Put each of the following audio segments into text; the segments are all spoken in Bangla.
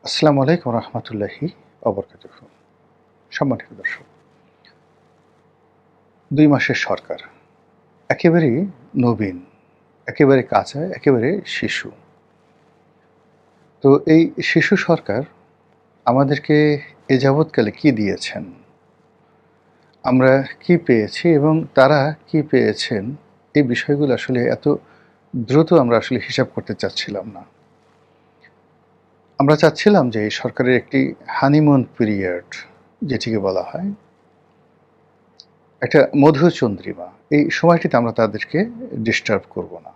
আসসালামু আলাইকুম রহমতুল্লাহি অবরকাতুহ। সম্মানিত দর্শক, ২ মাসের সরকার একেবারেই নবীন, একেবারে কাঁচা, একেবারে শিশু। তো এই শিশু সরকার আমাদেরকে এ যাবৎকালে কি দিয়েছেন, আমরা কি পেয়েছি এবং তারা কি পেয়েছেন, এই বিষয়গুলো আসলে এত দ্রুত আমরা আসলে হিসাব করতে চাচ্ছিলাম না। আমরা চাচ্ছিলাম যে এই সরকারের একটি হানিমুন পিরিয়ড, যেটিকে বলা হয় একটা মধুচন্দ্রিমা, এই সময়টিতে আমরা তাদেরকে ডিস্টার্ব করব না।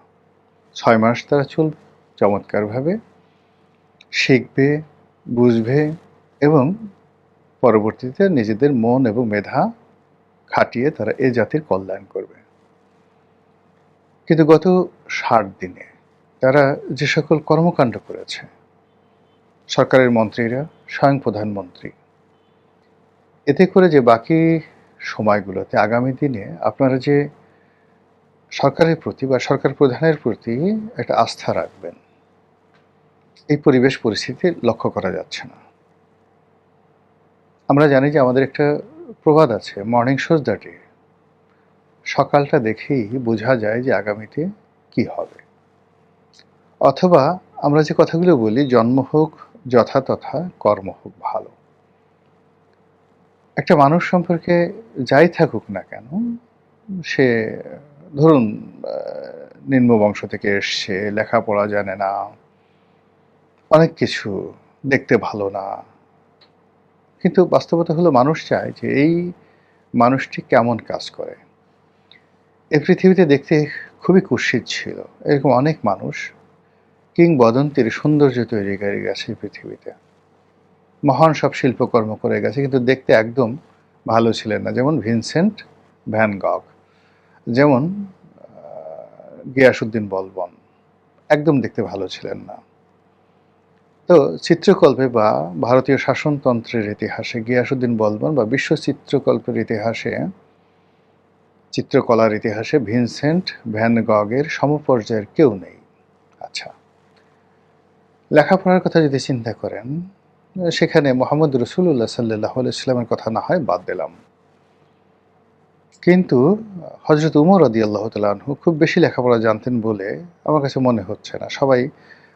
৬ মাস তারা চলবে চমৎকারভাবে, শিখবে, বুঝবে এবং পরবর্তীতে নিজেদের মন এবং মেধা খাটিয়ে তারা এ জাতির কল্যাণ করবে। কিন্তু গত ৬০ দিনে তারা যে সকল কর্মকাণ্ড করেছে, সরকারের মন্ত্রীরা, স্বয়ং প্রধানমন্ত্রী, এতে করে যে বাকি সময়গুলোতে আগামী দিনে আপনারা যে সরকারের প্রতি বা সরকার প্রধানের প্রতি একটা আস্থা রাখবেন, এই পরিবেশ পরিস্থিতি লক্ষ্য করা যাচ্ছে না। আমরা জানি যে আমাদের একটা প্রবাদ আছে, মর্নিং শোজ দ্য ডে। সকালটা দেখেই বোঝা যায় যে আগামীতে কি হবে। অথবা আমরা যে কথাগুলো বলি, জন্ম হোক যথা তথা, কর্ম হোক ভালো। একটা মানুষ সম্পর্কে যাই থাকুক না কেন, সে ধরুন নিম্ন বংশ থেকে এসছে, লেখাপড়া জানে না, অনেক কিছু, দেখতে ভালো না, কিন্তু বাস্তবতা হলো মানুষ চায় যে এই মানুষটি কেমন কাজ করে। এই পৃথিবীতে দেখতে খুবই কুৎসিত ছিল, এরকম অনেক মানুষ কিংবদন্তির সৌন্দর্য তৈরি করে গেছে এই পৃথিবীতে, মহান সব শিল্পকর্ম করে গেছে, কিন্তু দেখতে একদম ভালো ছিলেন না। যেমন ভিনসেন্ট ভ্যান গগ, যেমন গিয়াসউদ্দিন বলবন, একদম দেখতে ভালো ছিলেন না। তো চিত্রকল্পে বা ভারতীয় শাসনতন্ত্রের ইতিহাসে গিয়াসউদ্দিন বলবন বা বিশ্ব চিত্রকল্পের ইতিহাসে, চিত্রকলার ইতিহাসে ভিনসেন্ট ভ্যান গগের সমপর্যায়ের কেউ নেই। আচ্ছা, লেখাপড়ার কথা যদি চিন্তা করেন, সেখানে মোহাম্মদ রসুল্লাহ সাল্লাহ আলাইস্লামের কথা না হয় বাদ দিলাম, কিন্তু হজরত উমর রাদিয়াল্লাহু তাআলা আনহু খুব বেশি লেখাপড়া জানতেন বলে আমার কাছে মনে হচ্ছে না। সবাই,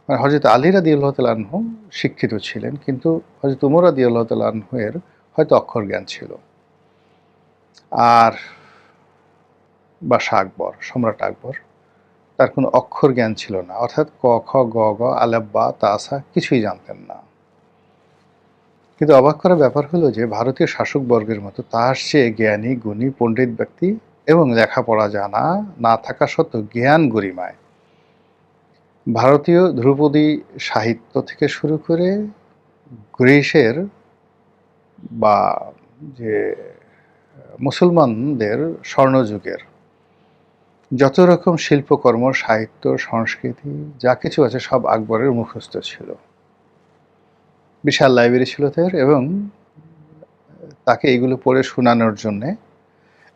মানে হজরত আলী রাদিয়াল্লাহু তাআলা আনহু শিক্ষিত ছিলেন, কিন্তু হজরত উমর রাদিয়াল্লাহু তাআলা আনহু এর হয়তো অক্ষর জ্ঞান ছিল। আর বাদশাহ আকবর, সম্রাট আকবর, তার কোনো অক্ষর জ্ঞান ছিল না, অর্থাৎ ক খ গ গ আলেফ বা তাসা কিছুই জানতেন না। কিন্তু অবাক করার ব্যাপার হলো যে ভারতীয় শাসকবর্গের মতো তার চেয়ে জ্ঞানী গুণী পণ্ডিত ব্যক্তি এবং লেখাপড়া জানা না থাকা সত্ত্বেও জ্ঞান গরিমায় ভারতীয় ধ্রুপদী সাহিত্য থেকে শুরু করে গ্রিসের বা যে মুসলমানদের স্বর্ণযুগের যত রকম শিল্পকর্ম, সাহিত্য, সংস্কৃতি যা কিছু আছে সব আকবরের মুখস্থ ছিল। বিশাল লাইব্রেরি ছিল তার, এবং তাকে এগুলো পড়ে শোনানোর জন্যে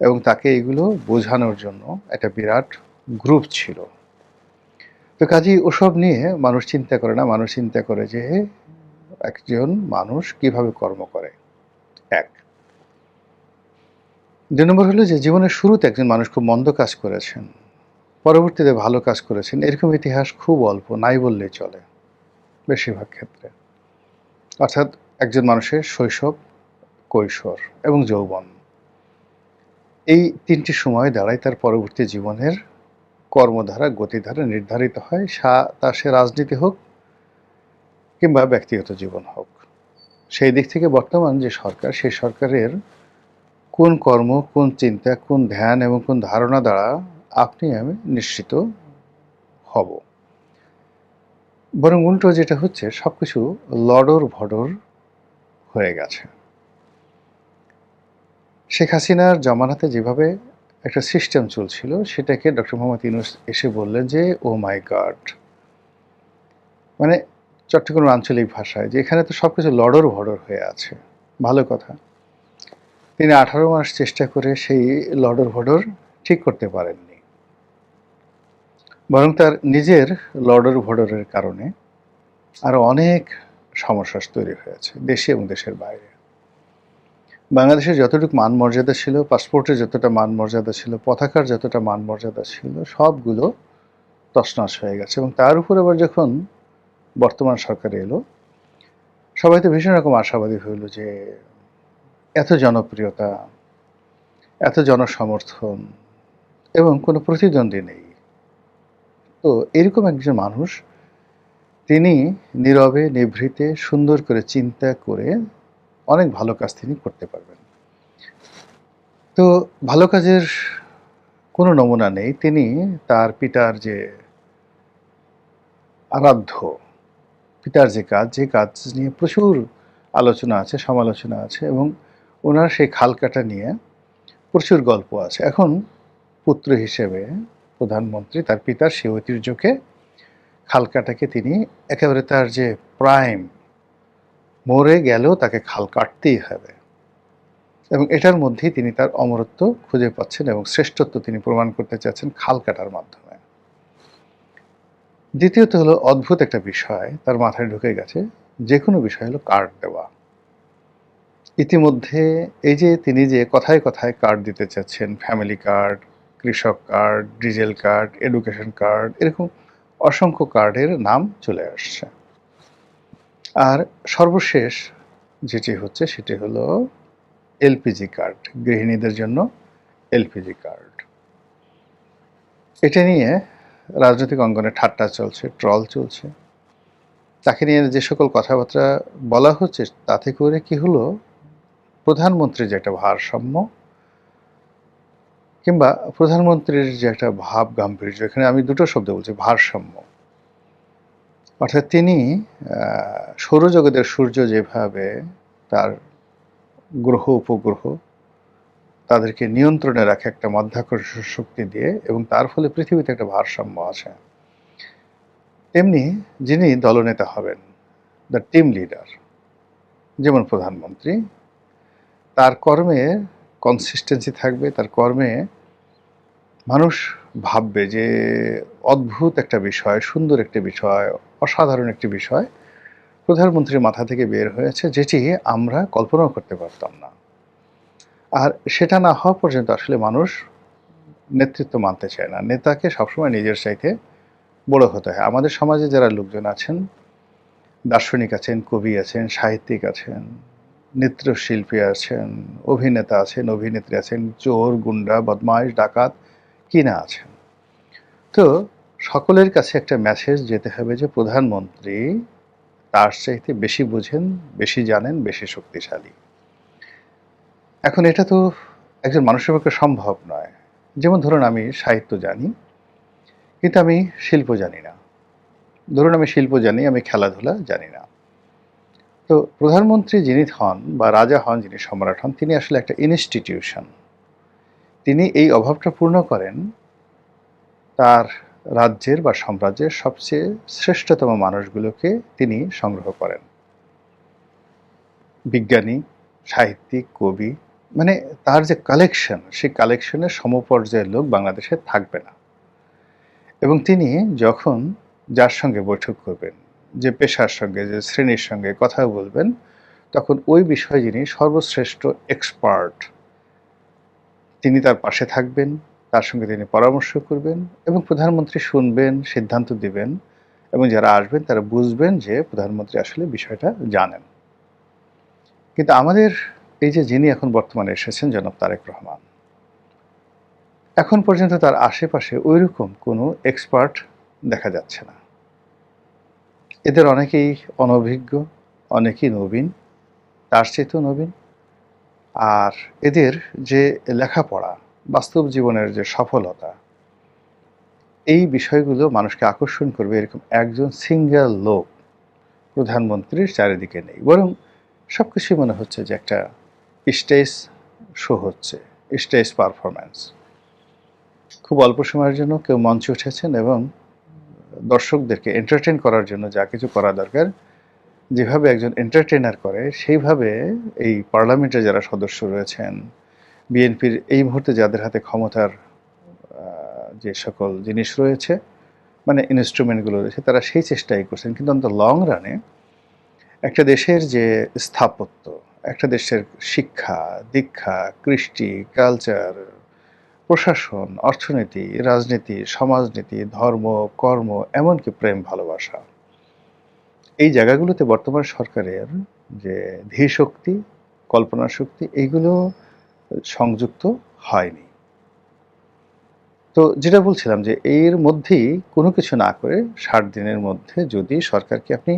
এবং তাকে এগুলো বোঝানোর জন্য একটা বিরাট গ্রুপ ছিল। তো কাজেই ওসব নিয়ে মানুষ চিন্তা করে না, মানুষ চিন্তা করে যে একজন মানুষ কিভাবে কর্ম করে। এক, ২ নম্বর হলো যে জীবনের শুরুতে একজন মানুষ খুব মন্দ কাজ করেছেন, পরবর্তীতে ভালো কাজ করেছেন, এরকম ইতিহাস খুব অল্প, নাই বললেই চলে বেশিরভাগ ক্ষেত্রে। অর্থাৎ একজন মানুষের শৈশব, কৈশোর এবং যৌবন, এই ৩টি সময় দ্বারাই তার পরবর্তী জীবনের কর্মধারা, গতিধারা নির্ধারিত হয়, তা সে রাজনীতি হোক কিংবা ব্যক্তিগত জীবন হোক। সেই দিক থেকে বর্তমান যে সরকার, সেই সরকারের কোন কর্ম, কোন চিন্তা, কোন ধ্যান এবং কোন ধারণা দ্বারা আপনি আমি নিশ্চিত হব। বরং উল্টো যেটা হচ্ছে, সবকিছু লডর ভডর হয়ে গেছে। শেখ হাসিনার জমানাতে যেভাবে একটা সিস্টেম চলছিল, সেটাকে ডক্টর মোহাম্মদ ইউনূস এসে বললেন যে ও মাই গড, মানে চট্টগ্রাম আঞ্চলিক ভাষায় যে এখানে তো সবকিছু লডর ভডর হয়ে আছে। ভালো কথা, তিনি 18 মাস চেষ্টা করে সেই লডর ভডর ঠিক করতে পারেননি, বরং তার নিজের লডর ভডরের কারণে আরো অনেক সমস্যা তৈরি হয়েছে দেশে এবং দেশের বাইরে। বাংলাদেশের যতটুকু মান মর্যাদা ছিল, পাসপোর্টের যতটা মান মর্যাদা ছিল, পতাকার যতটা মান মর্যাদা ছিল, সবগুলো তছনছ হয়ে গেছে। এবং তার উপর আবার যখন বর্তমান সরকার এলো, সবাই তো ভীষণ রকম আশাবাদী হইল যে এত জনপ্রিয়তা, এত জনসমর্থন এবং কোনো প্রতিদ্বন্দ্বী নেই। তো এরকম একজন মানুষ, তিনি নীরবে নিভৃতে সুন্দর করে চিন্তা করে অনেক ভালো কাজ তিনি করতে পারবেন। তো ভালো কাজের কোনো নমুনা নেই। তিনি তার পিতার যে আরাধ্য, পিতার যে কাজ নিয়ে প্রচুর আলোচনা আছে, সমালোচনা আছে এবং ওনার সেই খাল কাটা নিয়ে প্রচুর গল্প আছে। এখন পুত্র হিসেবে প্রধানমন্ত্রী তার পিতার সেই ঐতিহ্যকে, খাল কাটাকে তিনি একেবারে তার যে প্রাইম, মরে গেলেও তাকে খাল কাটতেই হবে এবং এটার মধ্যেই তিনি তার অমরত্ব খুঁজে পাচ্ছেন এবং শ্রেষ্ঠত্ব তিনি প্রমাণ করতে চাচ্ছেন খাল কাটার মাধ্যমে। দ্বিতীয়ত হলো অদ্ভুত একটা বিষয় তার মাথায় ঢুকে গেছে, যে কোনো বিষয় হলো কার্ড দেওয়া। ইতিমধ্যে এই যে তিনি যে কথায় কথায় কার্ড দিতে চাচ্ছেন, ফ্যামিলি কার্ড, কৃষক card, diesel card, education card, এরকম অসংখ্য কার্ডের নাম চলে আসছে। আর সর্বশেষ যেটি হচ্ছে সেটি হলো এলপিজি কার্ড, গৃহিণীদের জন্য এলপিজি কার্ড। এটা নিয়ে রাজনৈতিক অঙ্গনে ঠাট্টা চলছে, ট্রল চলছে। তাকে নিয়ে যে সকল কথাবার্তা বলা হচ্ছে, তাতে করে কি হলো, প্রধানমন্ত্রীর যে একটা ভারসাম্য কিংবা প্রধানমন্ত্রীর যে একটা ভাব গাম্ভীর্য, এখানে আমি দুটো শব্দ বলছি, ভারসাম্য। অর্থাৎ তিনি সৌরজগতের সূর্য যেভাবে তার গ্রহ উপগ্রহ তাদেরকে নিয়ন্ত্রণে রাখে একটা মাধ্যাকর্ষণ শক্তি দিয়ে এবং তার ফলে পৃথিবীতে একটা ভারসাম্য আছে, তেমনি যিনি দলনেতা হবেন, দ্য টিম লিডার, যেমন প্রধানমন্ত্রী, তার কর্মে কনসিস্টেন্সি থাকবে, তার কর্মে মানুষ ভাববে যে অদ্ভুত একটা বিষয়, সুন্দর একটি বিষয়, অসাধারণ একটি বিষয় প্রধানমন্ত্রীর মাথা থেকে বের হয়েছে, যেটি আমরা কল্পনাও করতে পারতাম না। আর সেটা না হওয়া পর্যন্ত আসলে মানুষ নেতৃত্ব মানতে চায় না। নেতাকে সবসময় নিজের চাইতে বড় হতে হয়। আমাদের সমাজে যারা লোকজন আছেন, দার্শনিক আছেন, কবি আছেন, সাহিত্যিক আছেন, নৃত্যশিল্পী আছেন, অভিনেতা আছেন, অভিনেত্রী আছেন, চোর, গুন্ডা, বদমাইশ, ডাকাত, কি না আছেন। তো সকলের কাছে একটা মেসেজ যেতে হবে যে প্রধানমন্ত্রী তার চাইতে বেশি বুঝেন, বেশি জানেন, বেশি শক্তিশালী। এখন এটা তো একজন মানুষের পক্ষে সম্ভব নয়। যেমন ধরুন আমি সাহিত্য জানি, কিন্তু আমি শিল্প জানি না। ধরুন আমি শিল্প জানি, আমি খেলাধুলা জানি না। তো প্রধানমন্ত্রী যিনি হন বা রাজা হন, যিনি সম্রাট হন, তিনি আসলে একটা ইনস্টিটিউশন। তিনি এই অভাবটা পূর্ণ করেন, তার রাজ্যের বা সাম্রাজ্যের সবচেয়ে শ্রেষ্ঠতম মানুষগুলোকে তিনি সংগ্রহ করেন। বিজ্ঞানী, সাহিত্যিক, কবি, মানে তার যে কালেকশন, সেই কালেকশনের সমপর্যায়ের লোক বাংলাদেশে থাকবে না। এবং তিনি যখন যার সঙ্গে বৈঠক করবেন, যে পেশার সঙ্গে, যে শ্রেণীর সঙ্গে কথা বলবেন, তখন ওই বিষয়ে যিনি সর্বশ্রেষ্ঠ এক্সপার্ট, তিনি তার পাশে থাকবেন, তার সঙ্গে তিনি পরামর্শ করবেন এবং প্রধানমন্ত্রী শুনবেন, সিদ্ধান্ত দিবেন এবং যারা আসবেন তারা বুঝবেন যে প্রধানমন্ত্রী আসলে বিষয়টা জানেন। কিন্তু আমাদের এই যে যিনি এখন বর্তমানে এসেছেন, জনাব তারেক রহমান, এখন পর্যন্ত তার আশেপাশে ওইরকম কোনো এক্সপার্ট দেখা যাচ্ছে না। এদের অনেকেই অনভিজ্ঞ, অনেকেই নবীন, তার চেয়েও নবীন। আর এদের যে লেখাপড়া, বাস্তব জীবনের যে সফলতা, এই বিষয়গুলো মানুষকে আকর্ষণ করবে এরকম একজন সিঙ্গেল লোক প্রধানমন্ত্রীর চারিদিকে নেই। বরং সব কিছুই মনে হচ্ছে যে একটা স্টেজ শো হচ্ছে, স্টেজ পারফরম্যান্স। খুব অল্প সময়ের জন্য কেউ মঞ্চে উঠেছেন এবং দর্শকদেরকে এন্টারটেইন করার জন্য যা কিছু করা দরকার, যেভাবে একজন এন্টারটেইনার করে, সেইভাবে এই পার্লামেন্টে যারা সদস্য রয়েছেন, বিএনপির এই মুহূর্তে যাদের হাতে ক্ষমতার যে সকল জিনিস রয়েছে, মানে ইনস্ট্রুমেন্টগুলো রয়েছে, তারা সেই চেষ্টাই করছেন। কিন্তু অন দ্য লং রানে একটা দেশের যে স্থাপত্য, একটা দেশের শিক্ষা, দীক্ষা, কৃষ্টি, কালচার, প্রশাসন, অর্থনীতি, রাজনীতি, সমাজনীতি, ধর্ম, কর্ম, এমনকি প্রেম ভালোবাসা, এই জায়গাগুলোতে বর্তমান সরকারের যে ধীশক্তি, কল্পনা শক্তি, এইগুলো সংযুক্ত হয়নি। তো যেটা বলছিলাম যে এর মধ্যেই কোনো কিছু না করে ৬০ দিনের মধ্যে যদি সরকারকে আপনি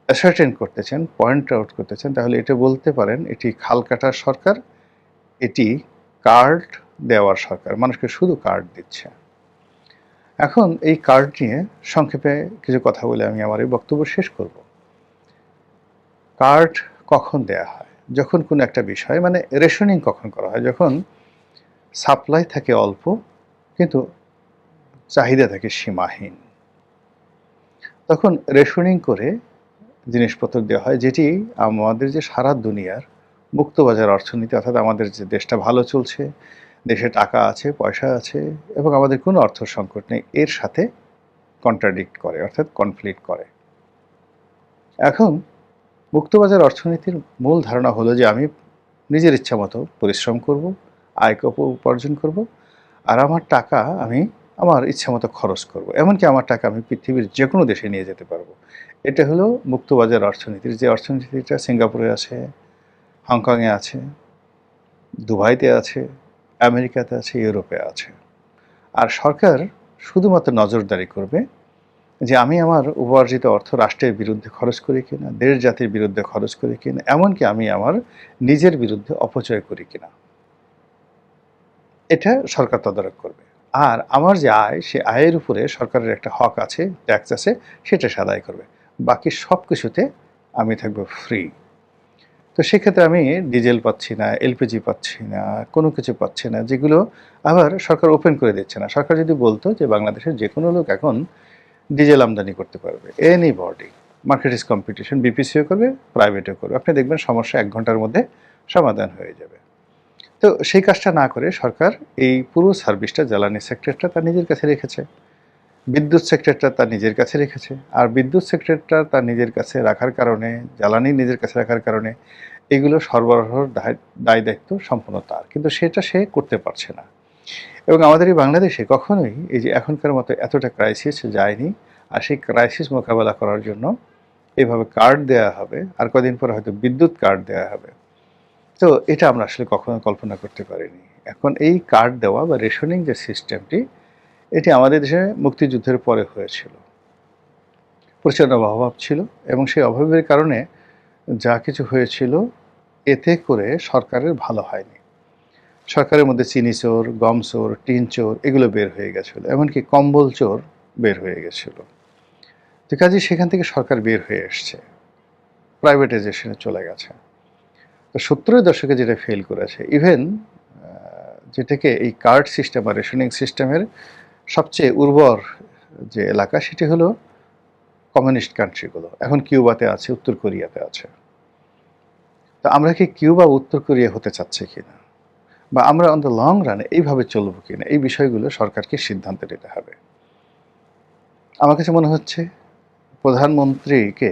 অ্যাসার্টেন করতে চান, পয়েন্ট আউট করতে চান, তাহলে এটা বলতে পারেন এটি খাল কাটার সরকার, এটি কার্ড দেওয়ার সরকার, মানুষকে শুধু কার্ড দিচ্ছে। এখন এই কার্ড নিয়ে সংক্ষেপে কিছু কথা বলে আমি আমার এই বক্তব্য শেষ করব। কার্ড কখন দেয়া হয়? যখন কোনো একটা বিষয়, মানে রেশনিং কখন করা হয়? যখন সাপ্লাই থাকে অল্প কিন্তু চাহিদা থাকে সীমাহীন, তখন রেশনিং করে জিনিসপত্র দেওয়া হয়, যেটি আমাদের যে সারা দুনিয়ার মুক্তবাজার অর্থনীতি, অর্থাৎ আমাদের যে দেশটা ভালো চলছে, দেশে টাকা আছে, পয়সা আছে এবং আমাদের কোনো অর্থ সংকট নেই, এর সাথে কন্ট্রাডিক্ট করে, অর্থাৎ কনফ্লিক্ট করে। এখন মুক্তবাজার অর্থনীতির মূল ধারণা হলো যে আমি নিজের ইচ্ছা মতো পরিশ্রম করব, আয় উপার্জন করব, আর আমার টাকা আমি আমার ইচ্ছা মতো খরচ করব, এমনকি আমার টাকা আমি পৃথিবীর যে কোনো দেশে নিয়ে যেতে পারবো। এটা হলো মুক্তবাজার অর্থনীতির যে অর্থনীতিটা সিঙ্গাপুরে আছে, হংকংয়ে আছে, দুবাইতে আছে, আমেরিকাতে আছে, ইউরোপে আছে। আর সরকার শুধুমাত্র নজরদারি করবে যে আমি আমার উপার্জিত অর্থ রাষ্ট্রের বিরুদ্ধে খরচ করি কিনা, দেশ জাতির বিরুদ্ধে খরচ করি কিনা, এমনকি আমি আমার নিজের বিরুদ্ধে অপচয় করি কিনা, এটা সরকার তদারক করবে। আর আমার যে আয়, সে আয়ের উপরে সরকারের একটা হক আছে, ট্যাক্স আছে, সেটা সে আদায় করবে। বাকি সব কিছুতে আমি থাকবো ফ্রি। তো সেক্ষেত্রে আমি ডিজেল পাচ্ছি না, এলপিজি পাচ্ছি না, কোনো কিছু পাচ্ছি না, যেগুলো আবার সরকার ওপেন করে দিচ্ছে না। সরকার যদি বলতো যে বাংলাদেশের যে কোনো লোক এখন ডিজেল আমদানি করতে পারবে, anybody, market is competition, বিপিসিও করবে, প্রাইভেটও করবে, আপনি দেখবেন সমস্যা ১ ঘন্টার মধ্যে সমাধান হয়ে যাবে। তো সেই কাজটা না করে সরকার এই পুরো সার্ভিসটা, জ্বালানি সেক্টরটা তার নিজের কাছে রেখেছে, বিদ্যুৎ সেক্টরটা তার নিজের কাছে রেখেছে। আর বিদ্যুৎ সেক্টরটা তার নিজের কাছে রাখার কারণে, জ্বালানি নিজের কাছে রাখার কারণে এগুলো সরবরাহর দায় দায়িত্ব সম্পূর্ণ তার, কিন্তু সেটা সে করতে পারছে না। এবং আমাদের এই বাংলাদেশে কখনোই এই যে এখনকার মতো এতটা ক্রাইসিস যায়নি। আর সেই ক্রাইসিস মোকাবেলা করার জন্য এভাবে কার্ড দেওয়া হবে, আর কদিন পরে হয়তো বিদ্যুৎ কার্ড দেওয়া হবে। তো এটা আমরা আসলে কখনো কল্পনা করতে পারিনি। এখন এই কার্ড দেওয়া বা রেশনিং যে সিস্টেমটি, এটি আমাদের দেশে মুক্তিযুদ্ধের পরে হয়েছিল। প্রচণ্ড অভাব ছিল এবং সেই অভাবের কারণে যা কিছু হয়েছিল, এতে করে সরকারের ভালো হয়নি। সরকারের মধ্যে চিনি চোর, গম চোর, টিন চোর এগুলো বের হয়ে গেছিলো, এমনকি কম্বল চোর বের হয়ে গেছিলো। তো কাজেই সেখান থেকে সরকার বের হয়ে এসছে, প্রাইভেটাইজেশনে চলে গেছে। তো ৭০-এর দশকে যেটা ফেল করেছে, ইভেন যেটাকে এই কার্ড সিস্টেম বা রেশনিং সিস্টেমের সবচেয়ে উর্বর যে এলাকা, সেটি হলো কমিউনিস্ট কান্ট্রিগুলো। এখন কিউবাতে আছে, উত্তর কোরিয়াতে আছে। তো আমরা কি কিউবা উত্তর কোরিয়া হতে চাচ্ছি কিনা, বা আমরা অন দ্য লং রানে এইভাবে চলবো কিনা, এই বিষয়গুলো সরকারকে সিদ্ধান্ত নিতে হবে। আমার কাছে মনে হচ্ছে প্রধানমন্ত্রীকে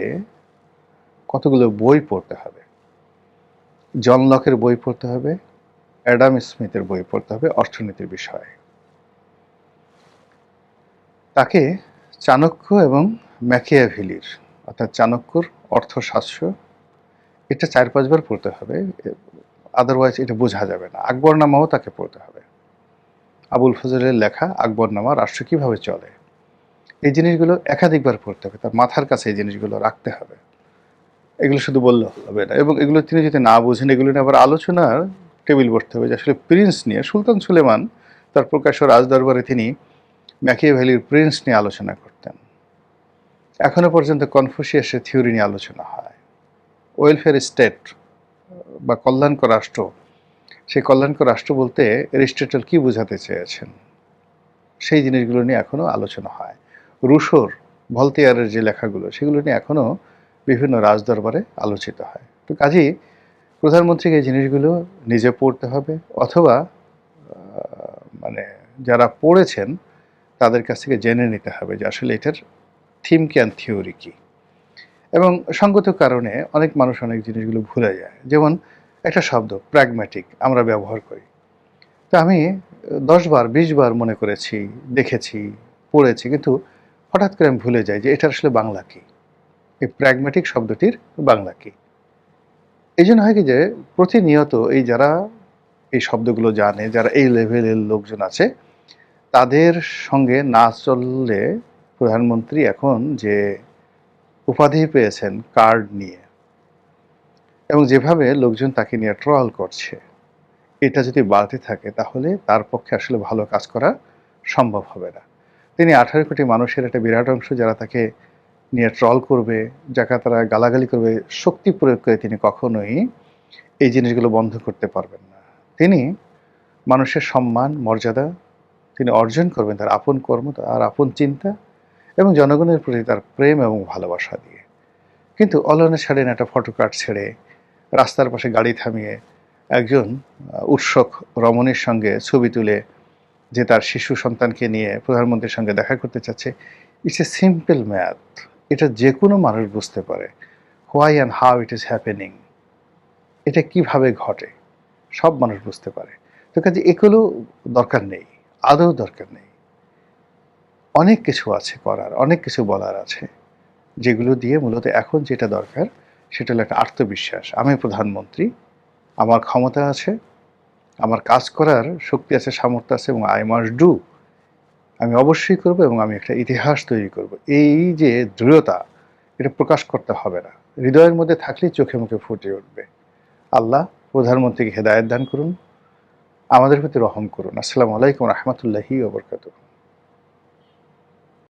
কতগুলো বই পড়তে হবে। জন লকের বই পড়তে হবে, অ্যাডাম স্মিথের বই পড়তে হবে অর্থনীতির বিষয়ে। তাকে চাণক্য এবং ম্যাকিয়াভেলির, অর্থাৎ চাণক্যর অর্থশাস্ত্র, এটা ৪-৫ বার পড়তে হবে, আদারওয়াইজ এটা বোঝা যাবে না। আকবরনামাও তাকে পড়তে হবে, আবুল ফজলের লেখা আকবরনামা, রাষ্ট্র কীভাবে চলে, এই জিনিসগুলো একাধিকবার পড়তে হবে, তার মাথার কাছে এই জিনিসগুলো রাখতে হবে। এগুলো শুধু বললে হবে না, এবং এগুলো তিনি যদি না বোঝেন, এগুলো নিয়ে আবার আলোচনার টেবিল বসতে হবে, যে আসলে প্রিন্স নিয়ে সুলতান সুলেমান তার প্রকাশ্য রাজদরবারে তিনি ম্যাকিয়াভেলির প্রিন্স নিয়ে আলোচনা করতেন। এখনো পর্যন্ত কনফুসিয়াসের থিওরি নিয়ে আলোচনা হয়। ওয়েলফেয়ার স্টেট বা কল্যাণকর রাষ্ট্র, সেই কল্যাণকর রাষ্ট্র বলতে অ্যারিস্টটল কী বোঝাতে চেয়েছেন, সেই জিনিসগুলো নিয়ে এখনও আলোচনা হয়। রুশোর, ভলতেয়ারের যে লেখাগুলো, সেগুলো নিয়ে এখনও বিভিন্ন রাজদরবারে আলোচিত হয়। তো কাজেই প্রধানমন্ত্রীকে এই জিনিসগুলো নিজে পড়তে হবে, অথবা মানে যারা পড়েছেন তাদের কাছ থেকে জেনে নিতে হবে যে আসলে এটার থিম কি অ্যান্ড থিওরি কী। এবং সঙ্গত কারণে অনেক মানুষ অনেক জিনিসগুলো ভুলে যায়। যেমন একটা শব্দ প্র্যাগম্যাটিক আমরা ব্যবহার করি। তো আমি ১০ বার ২০ বার মনে করেছি, দেখেছি, পড়েছি, কিন্তু হঠাৎ করে আমি ভুলে যাই যে এটার আসলে বাংলা কী? এই প্র্যাগম্যাটিক শব্দটির বাংলা কী? এইজন্য হয় কি যে প্রতিনিয়ত এই যারা এই শব্দগুলো জানে, যারা এই লেভেলের লোকজন আছে, তাদের সঙ্গে না চললে প্রধানমন্ত্রী এখন যে উপাধি পেয়েছেন কার্ড নিয়ে, এবং যেভাবে লোকজন তাকে নিয়ে ট্রল করছে, এটা যদি বাড়তে থাকে তাহলে তার পক্ষে আসলে ভালো কাজ করা সম্ভব হবে না। তিনি ১৮ কোটি মানুষের একটা বিরাট অংশ যারা তাকে নিয়ে ট্রল করবে, যাকে তারা গালাগালি করবে, শক্তি প্রয়োগ করে তিনি কখনোই এই জিনিসগুলো বন্ধ করতে পারবেন না। তিনি মানুষের সম্মান, মর্যাদা তিনি অর্জন করবেন তার আপন কর্ম, তার আপন চিন্তা এবং জনগণের প্রতি তার প্রেম এবং ভালোবাসা দিয়ে। কিন্তু অলনে ছাড়েন একটা ফটোকার্ড ছেড়ে রাস্তার পাশে গাড়ি থামিয়ে একজন উৎসুক রমণীর সঙ্গে ছবি তুলে যে তার শিশু সন্তানকে নিয়ে প্রধানমন্ত্রীর সঙ্গে দেখা করতে চাচ্ছে, ইটস এ সিম্পল ম্যাথ। এটা যে কোনো মানুষ বুঝতে পারে। Why and how it is happening, এটা কিভাবে ঘটে, সব মানুষ বুঝতে পারে। তো কাজে এগুলো দরকার নেই, আদৌ দরকার নেই। অনেক কিছু আছে করার, অনেক কিছু বলার আছে, যেগুলো দিয়ে মূলত এখন যেটা দরকার সেটা হলো একটা আত্মবিশ্বাস। আমি প্রধানমন্ত্রী, আমার ক্ষমতা আছে, আমার কাজ করার শক্তি আছে, সামর্থ্য আছে, এবং আই মাস্ট ডু, আমি অবশ্যই করব এবং আমি একটা ইতিহাস তৈরি করব। এই যে দৃঢ়তা, এটা প্রকাশ করতে হবে না, হৃদয়ের মধ্যে থাকলেই চোখে মুখে ফুটে উঠবে। আল্লাহ প্রধানমন্ত্রীকে হেদায়েত দান করুন, আমাদের প্রতি রহম করুন। আসসালামু আলাইকুম রহমতুল্লাহি ওয়া বারাকাতুহু।